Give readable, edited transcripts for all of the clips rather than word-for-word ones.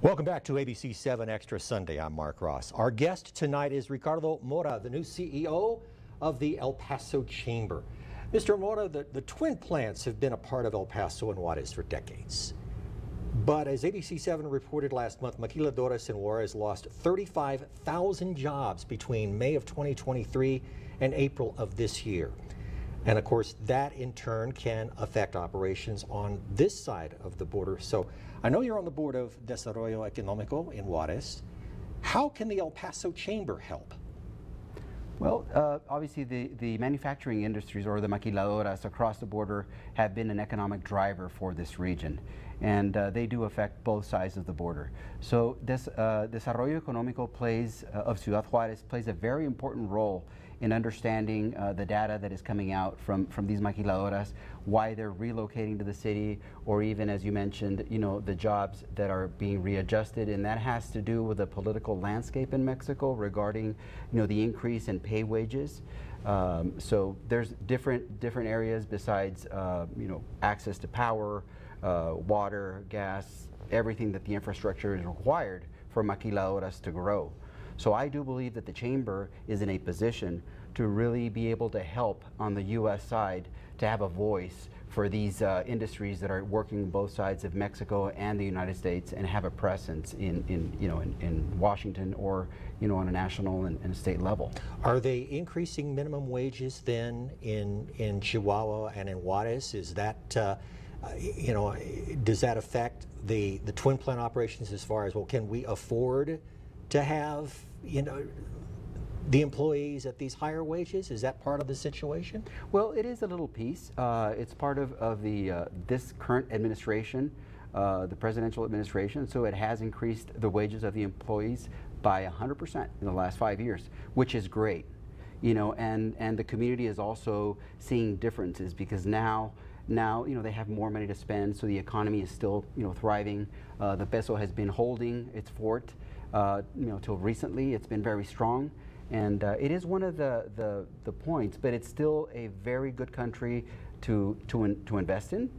Welcome back to ABC 7 Extra Sunday. I'm Mark Ross. Our guest tonight is Ricardo Mora, the new CEO of the El Paso Chamber. Mr. Mora, the twin plants have been a part of El Paso and Juarez for decades. But as ABC 7 reported last month, Maquiladoras and Juarez lost 35,000 jobs between May of 2023 and April of this year. And of course, that in turn can affect operations on this side of the border. So I know you're on the board of Desarrollo Económico in Juarez. How can the El Paso Chamber help? Well, obviously the manufacturing industries, or the maquiladoras across the border, have been an economic driver for this region, and they do affect both sides of the border. So Desarrollo Económico of Ciudad Juárez plays a very important role in understanding the data that is coming out from these maquiladoras, why they're relocating to the city, or even, as you mentioned, the jobs that are being readjusted, and that has to do with the political landscape in Mexico regarding, the increase in pay wages. So there's different areas besides, access to power, water, gas, everything that the infrastructure is required for maquiladoras to grow. So I do believe that the Chamber is in a position to really be able to help on the U.S. side to have a voice for these industries that are working both sides of Mexico and the United States, and have a presence in Washington, or on a national and state level. Are they increasing minimum wages then in Chihuahua and in Juarez? Is that does that affect the twin plant operations as far as, well, can we afford to have the employees at these higher wages? Is that part of the situation? Well, it is a little piece. It's part of the this current administration, the presidential administration. So it has increased the wages of the employees by 100% in the last 5 years, which is great. And the community is also seeing differences, because now they have more money to spend, so the economy is still thriving. The peso has been holding its fort. Till recently, it's been very strong, and it is one of the points. But it's still a very good country to invest in.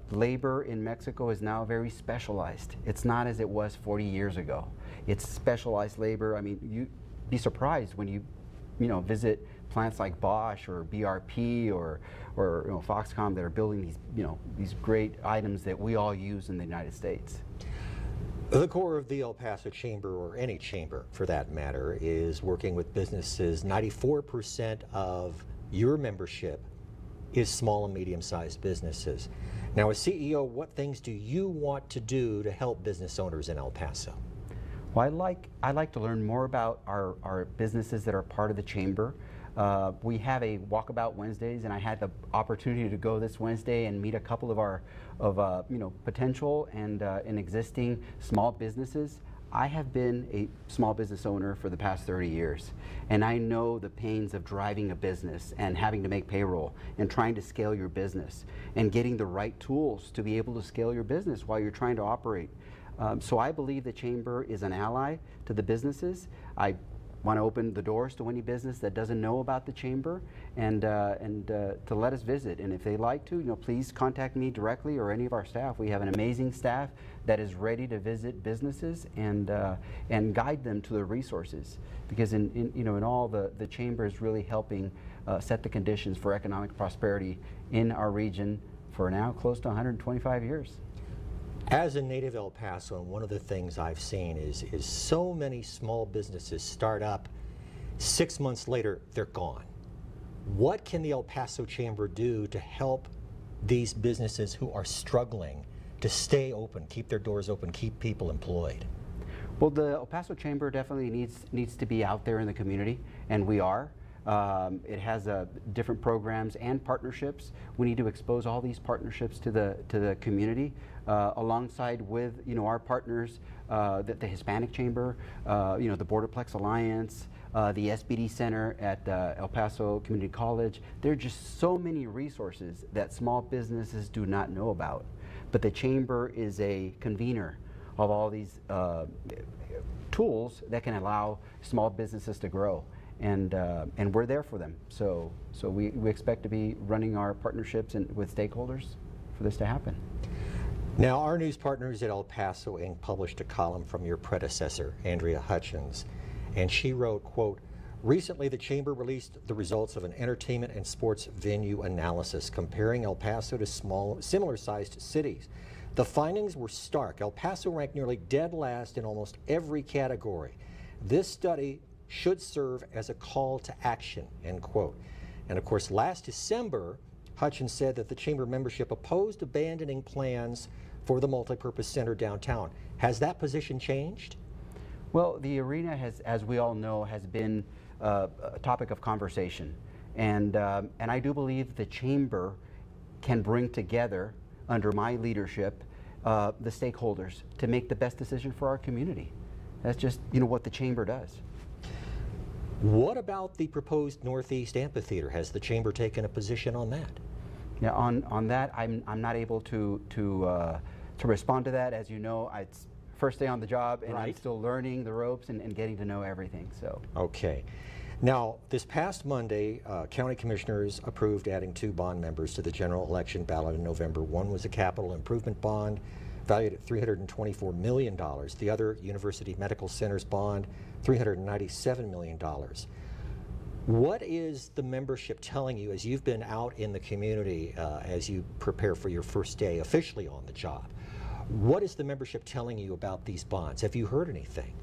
Labor in Mexico is now very specialized. It's not as it was 40 years ago. It's specialized labor. I mean, you'd be surprised when you visit plants like Bosch or BRP or Foxconn that are building these great items that we all use in the United States. The core of the El Paso Chamber, or any chamber for that matter, is working with businesses. 94% of your membership is small and medium-sized businesses. Now, as CEO, what things do you want to do to help business owners in El Paso? Well, I'd like to learn more about our businesses that are part of the chamber. We have a Walkabout Wednesdays, and I had the opportunity to go this Wednesday and meet a couple of our potential and existing small businesses. I have been a small business owner for the past 30 years, and I know the pains of driving a business and having to make payroll and trying to scale your business and getting the right tools to be able to scale your business while you're trying to operate. So I believe the Chamber is an ally to the businesses. I want to open the doors to any business that doesn't know about the Chamber, and to let us visit. And if they like to, please contact me directly or any of our staff. We have an amazing staff that is ready to visit businesses and guide them to the resources, because in all, the Chamber is really helping set the conditions for economic prosperity in our region for now close to 125 years. As a native El Paso, one of the things I've seen is so many small businesses start up, 6 months later, they're gone. What can the El Paso Chamber do to help these businesses who are struggling to stay open, keep their doors open, keep people employed? Well, the El Paso Chamber definitely needs to be out there in the community, and we are. It has different programs and partnerships. We need to expose all these partnerships to the community, alongside with our partners, the Hispanic Chamber, the Borderplex Alliance, the SBD Center at El Paso Community College. There are just so many resources that small businesses do not know about. But the Chamber is a convener of all these tools that can allow small businesses to grow. And we're there for them. So we expect to be running our partnerships with stakeholders for this to happen. Now, our news partners at El Paso Inc. published a column from your predecessor, Andrea Hutchins, and she wrote, quote, "Recently, the Chamber released the results of an entertainment and sports venue analysis comparing El Paso to similar-sized cities. The findings were stark. El Paso ranked nearly dead last in almost every category. This study should serve as a call to action," end quote. And of course, last December, Hutchins said that the Chamber membership opposed abandoning plans for the multipurpose center downtown. Has that position changed? Well, the arena has, as we all know, has been a topic of conversation. And I do believe the Chamber can bring together, under my leadership, the stakeholders to make the best decision for our community. That's just, what the Chamber does. What about the proposed Northeast Amphitheater? Has the Chamber taken a position on that? Yeah, on that, I'm not able to respond to that. As you know, it's first day on the job, and right. I'm still learning the ropes and getting to know everything. So. Okay. Now, this past Monday, county commissioners approved adding 2 bond members to the general election ballot in November. One was a capital improvement bond valued at $324 million. The other, University Medical Center's bond, $397 million. What is the membership telling you as you've been out in the community as you prepare for your first day officially on the job? What is the membership telling you about these bonds? Have you heard anything?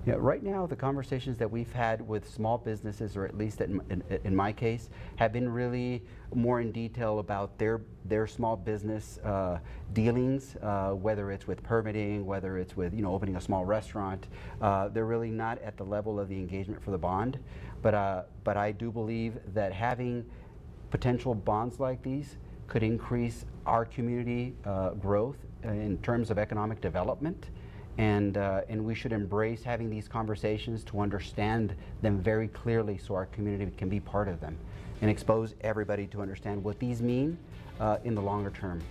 Yeah, right now the conversations that we've had with small businesses, or at least in my case, have been really more in detail about their small business dealings, whether it's with permitting, whether it's with opening a small restaurant. They're really not at the level of the engagement for the bond, but I do believe that having potential bonds like these could increase our community growth in terms of economic development. And we should embrace having these conversations to understand them very clearly so our community can be part of them and expose everybody to understand what these mean in the longer term.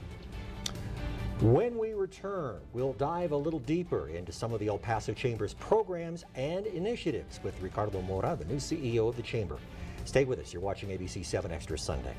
When we return, we'll dive a little deeper into some of the El Paso Chamber's programs and initiatives with Ricardo Mora, the new CEO of the Chamber. Stay with us. You're watching ABC 7 Extra Sunday.